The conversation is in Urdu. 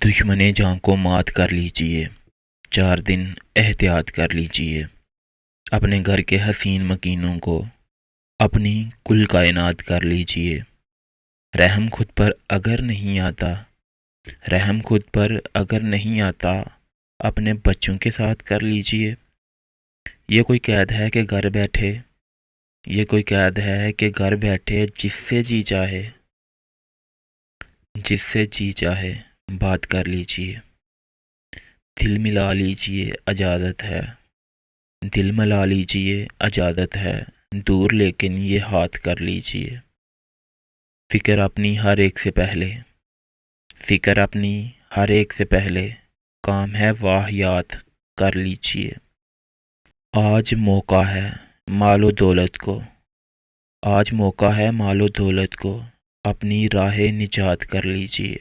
دشمن جاں کو مات کر لیجئے، 4 دن احتیاط کر لیجئے، اپنے گھر کے حسین مکینوں کو اپنی کل کائنات کر لیجئے۔ رحم خود پر اگر نہیں آتا، رحم خود پر اگر نہیں آتا، اپنے بچوں کے ساتھ کر لیجئے۔ یہ کوئی قید ہے کہ گھر بیٹھے، یہ کوئی قید ہے کہ گھر بیٹھے جس سے جی چاہے، جس سے جی چاہے بات کر لیجئے۔ دل ملا لیجئے اجازت ہے، دل ملا لیجئے اجازت ہے، دور لیکن یہ ہاتھ کر لیجئے۔ فکر اپنی ہر ایک سے پہلے، فکر اپنی ہر ایک سے پہلے، کام ہے واہیات کر لیجئے۔ آج موقع ہے مال و دولت کو، آج موقع ہے مال و دولت کو اپنی راہ نجات کر لیجئے۔